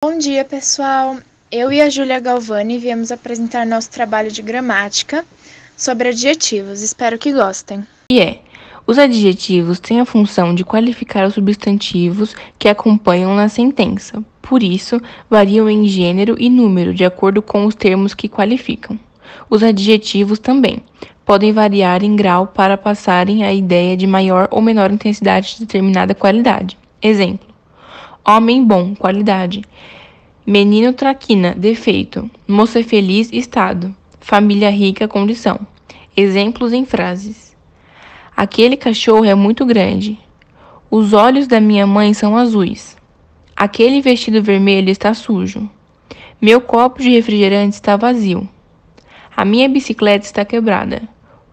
Bom dia, pessoal! Eu e a Júlia Galvani viemos apresentar nosso trabalho de gramática sobre adjetivos. Espero que gostem. Os adjetivos têm a função de qualificar os substantivos que acompanham na sentença. Por isso, variam em gênero e número de acordo com os termos que qualificam. Os adjetivos também podem variar em grau para passarem a ideia de maior ou menor intensidade de determinada qualidade. Exemplo: homem bom, qualidade. Menino traquina, defeito. Moça feliz, estado. Família rica, condição. Exemplos em frases: aquele cachorro é muito grande. Os olhos da minha mãe são azuis. Aquele vestido vermelho está sujo. Meu copo de refrigerante está vazio. A minha bicicleta está quebrada.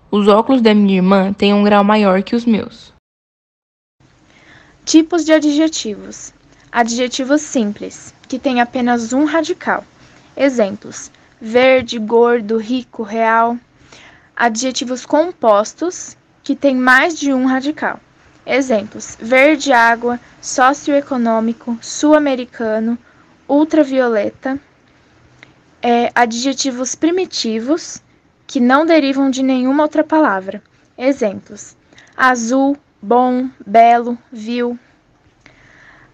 Os óculos da minha irmã têm um grau maior que os meus. Tipos de adjetivos. Adjetivos simples, que têm apenas um radical. Exemplos: verde, gordo, rico, real. Adjetivos compostos, que têm mais de um radical. Exemplos: verde água, socioeconômico, sul-americano, ultravioleta. Adjetivos primitivos, que não derivam de nenhuma outra palavra. Exemplos: azul, bom, belo, vil.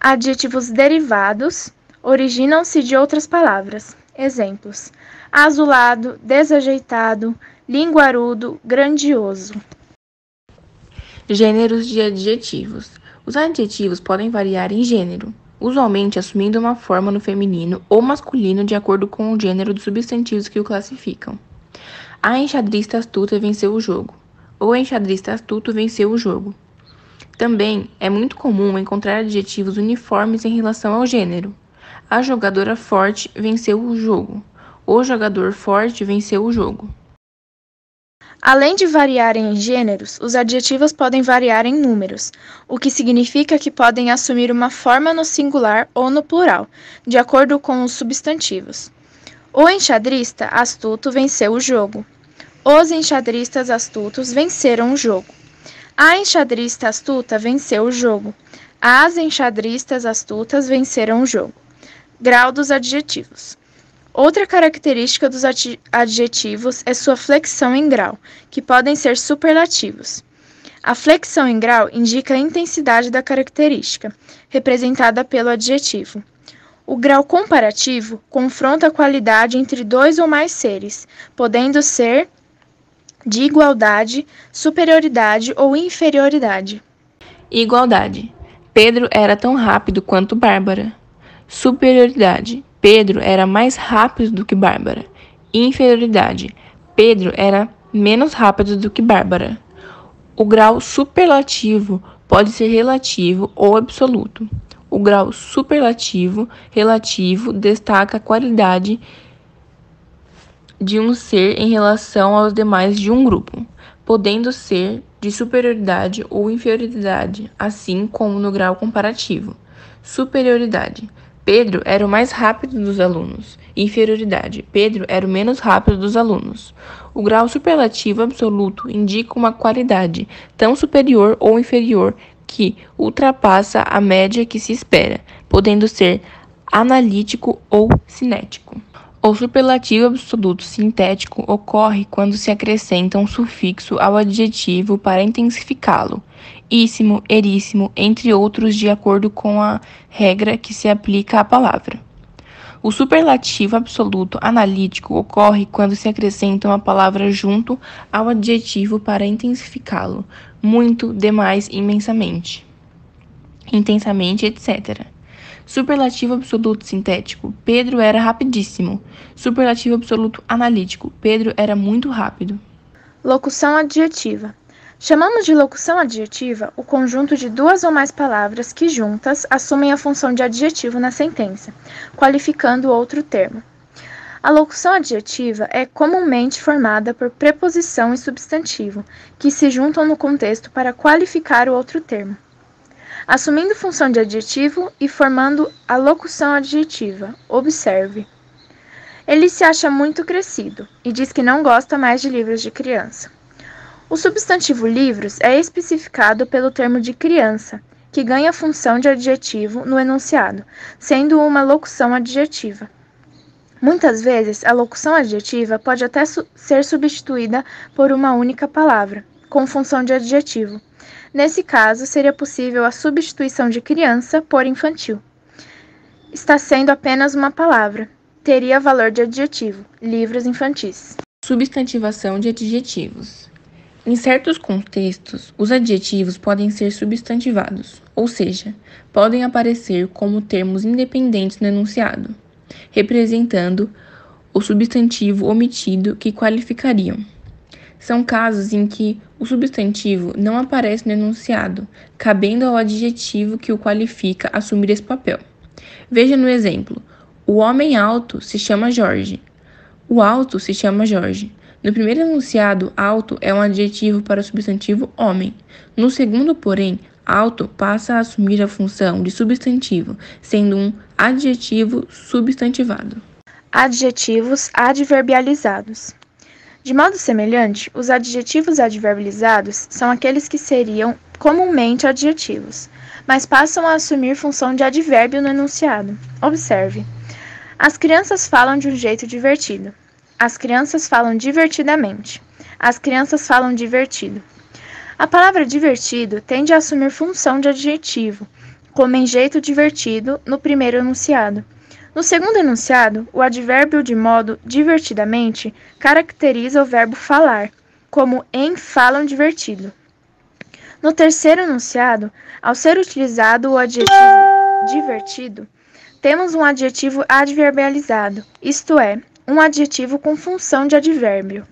Adjetivos derivados originam-se de outras palavras. Exemplos: azulado, desajeitado, linguarudo, grandioso. Gêneros de adjetivos. Os adjetivos podem variar em gênero, usualmente assumindo uma forma no feminino ou masculino de acordo com o gênero dos substantivos que o classificam. A enxadrista astuta venceu o jogo. O enxadrista astuto venceu o jogo. Também é muito comum encontrar adjetivos uniformes em relação ao gênero. A jogadora forte venceu o jogo. O jogador forte venceu o jogo. Além de variarem em gêneros, os adjetivos podem variar em números, o que significa que podem assumir uma forma no singular ou no plural, de acordo com os substantivos. O enxadrista astuto venceu o jogo. Os enxadristas astutos venceram o jogo. A enxadrista astuta venceu o jogo. As enxadristas astutas venceram o jogo. Grau dos adjetivos. Outra característica dos adjetivos é sua flexão em grau, que podem ser superlativos. A flexão em grau indica a intensidade da característica, representada pelo adjetivo. O grau comparativo confronta a qualidade entre dois ou mais seres, podendo ser de igualdade, superioridade ou inferioridade. Igualdade. Pedro era tão rápido quanto Bárbara. Superioridade. Pedro era mais rápido do que Bárbara. Inferioridade. Pedro era menos rápido do que Bárbara. O grau superlativo pode ser relativo ou absoluto. O grau superlativo relativo destaca a qualidade de um ser em relação aos demais de um grupo, podendo ser de superioridade ou inferioridade, assim como no grau comparativo. Superioridade. Pedro era o mais rápido dos alunos. Inferioridade. Pedro era o menos rápido dos alunos. O grau superlativo absoluto indica uma qualidade tão superior ou inferior que ultrapassa a média que se espera, podendo ser analítico ou cinético. O superlativo absoluto sintético ocorre quando se acrescenta um sufixo ao adjetivo para intensificá-lo, íssimo, eríssimo, entre outros, de acordo com a regra que se aplica à palavra. O superlativo absoluto analítico ocorre quando se acrescenta uma palavra junto ao adjetivo para intensificá-lo, muito, demais, imensamente, intensamente, etc. Superlativo absoluto sintético. Pedro era rapidíssimo. Superlativo absoluto analítico. Pedro era muito rápido. Locução adjetiva. Chamamos de locução adjetiva o conjunto de duas ou mais palavras que juntas assumem a função de adjetivo na sentença, qualificando outro termo. A locução adjetiva é comumente formada por preposição e substantivo, que se juntam no contexto para qualificar o outro termo, assumindo função de adjetivo e formando a locução adjetiva. Observe. Ele se acha muito crescido e diz que não gosta mais de livros de criança. O substantivo livros é especificado pelo termo de criança, que ganha função de adjetivo no enunciado, sendo uma locução adjetiva. Muitas vezes, a locução adjetiva pode até ser substituída por uma única palavra, com função de adjetivo. Nesse caso, seria possível a substituição de criança por infantil. Está sendo apenas uma palavra. Teria valor de adjetivo. Livros infantis. Substantivação de adjetivos. Em certos contextos, os adjetivos podem ser substantivados, ou seja, podem aparecer como termos independentes no enunciado, representando o substantivo omitido que qualificariam. São casos em que o substantivo não aparece no enunciado, cabendo ao adjetivo que o qualifica assumir esse papel. Veja no exemplo: o homem alto se chama Jorge. O alto se chama Jorge. No primeiro enunciado, alto é um adjetivo para o substantivo homem. No segundo, porém, alto passa a assumir a função de substantivo, sendo um adjetivo substantivado. Adjetivos adverbializados. De modo semelhante, os adjetivos adverbializados são aqueles que seriam comumente adjetivos, mas passam a assumir função de advérbio no enunciado. Observe: as crianças falam de um jeito divertido. As crianças falam divertidamente. As crianças falam divertido. A palavra divertido tende a assumir função de adjetivo, como em jeito divertido no primeiro enunciado. No segundo enunciado, o advérbio de modo divertidamente caracteriza o verbo falar, como em falam divertido. No terceiro enunciado, ao ser utilizado o adjetivo divertido, temos um adjetivo adverbializado, isto é, um adjetivo com função de advérbio.